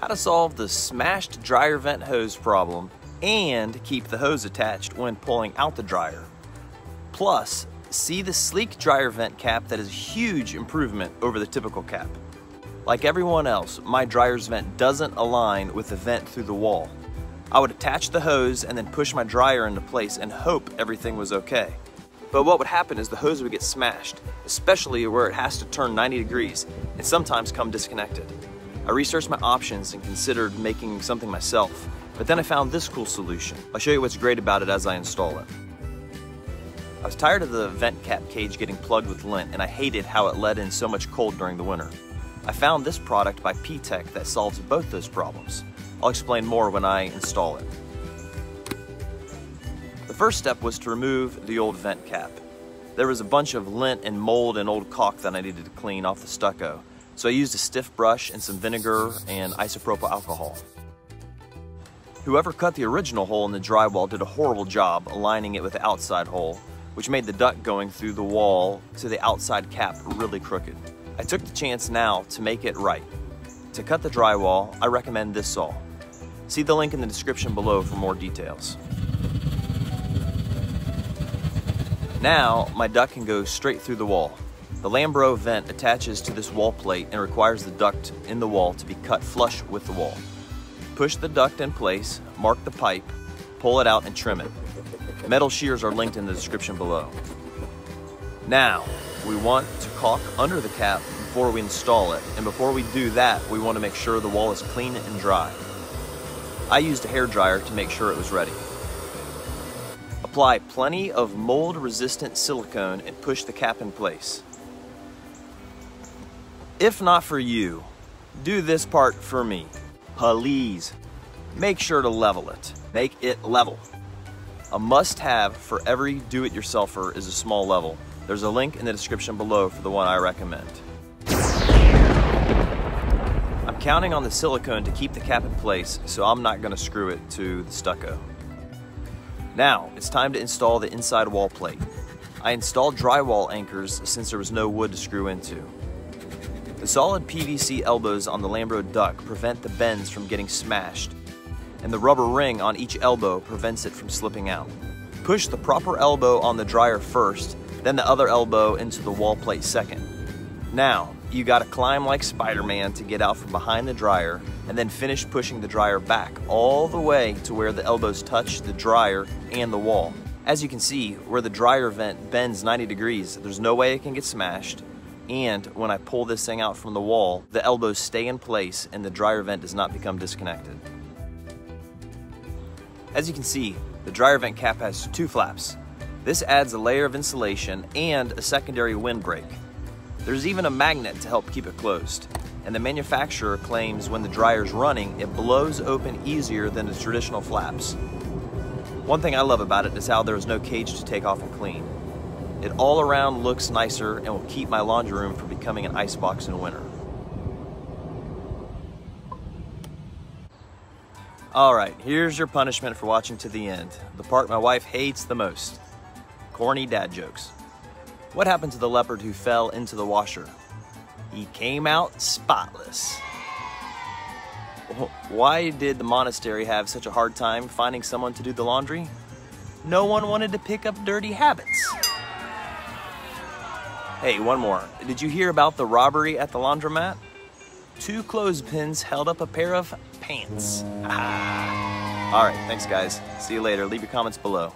How to solve the smashed dryer vent hose problem and keep the hose attached when pulling out the dryer. Plus, see the sleek dryer vent cap that is a huge improvement over the typical cap. Like everyone else, my dryer's vent doesn't align with the vent through the wall. I would attach the hose and then push my dryer into place and hope everything was okay. But what would happen is the hose would get smashed, especially where it has to turn 90 degrees and sometimes come disconnected. I researched my options and considered making something myself, but then I found this cool solution. I'll show you what's great about it as I install it. I was tired of the vent cap cage getting plugged with lint, and I hated how it let in so much cold during the winter. I found this product by P-Tech that solves both those problems. I'll explain more when I install it. The first step was to remove the old vent cap. There was a bunch of lint and mold and old caulk that I needed to clean off the stucco, so I used a stiff brush and some vinegar and isopropyl alcohol. Whoever cut the original hole in the drywall did a horrible job aligning it with the outside hole, which made the duct going through the wall to the outside cap really crooked. I took the chance now to make it right. To cut the drywall, I recommend this saw. See the link in the description below for more details. Now, my duct can go straight through the wall. The Lambro vent attaches to this wall plate and requires the duct in the wall to be cut flush with the wall. Push the duct in place, mark the pipe, pull it out and trim it. Metal shears are linked in the description below. Now, we want to caulk under the cap before we install it, and before we do that, we want to make sure the wall is clean and dry. I used a hairdryer to make sure it was ready. Apply plenty of mold-resistant silicone and push the cap in place. If not for you, do this part for me. Please, make sure to level it. Make it level. A must-have for every do-it-yourselfer is a small level. There's a link in the description below for the one I recommend. I'm counting on the silicone to keep the cap in place, so I'm not going to screw it to the stucco. Now, it's time to install the inside wall plate. I installed drywall anchors since there was no wood to screw into. The solid PVC elbows on the Lambro duct prevent the bends from getting smashed, and the rubber ring on each elbow prevents it from slipping out. Push the proper elbow on the dryer first, then the other elbow into the wall plate second. Now, you gotta climb like Spider-Man to get out from behind the dryer, and then finish pushing the dryer back all the way to where the elbows touch the dryer and the wall. As you can see, where the dryer vent bends 90 degrees, there's no way it can get smashed, and when I pull this thing out from the wall, the elbows stay in place and the dryer vent does not become disconnected. As you can see, the dryer vent cap has two flaps. This adds a layer of insulation and a secondary windbreak. There's even a magnet to help keep it closed, and the manufacturer claims when the dryer's running, it blows open easier than the traditional flaps. One thing I love about it is how there is no cage to take off and clean. It all around looks nicer and will keep my laundry room from becoming an icebox in winter. Alright, here's your punishment for watching to the end. The part my wife hates the most. Corny dad jokes. What happened to the leopard who fell into the washer? He came out spotless. Why did the monastery have such a hard time finding someone to do the laundry? No one wanted to pick up dirty habits. Hey, one more. Did you hear about the robbery at the laundromat? 2 clothespins held up a pair of pants. All right, thanks guys. See you later. Leave your comments below.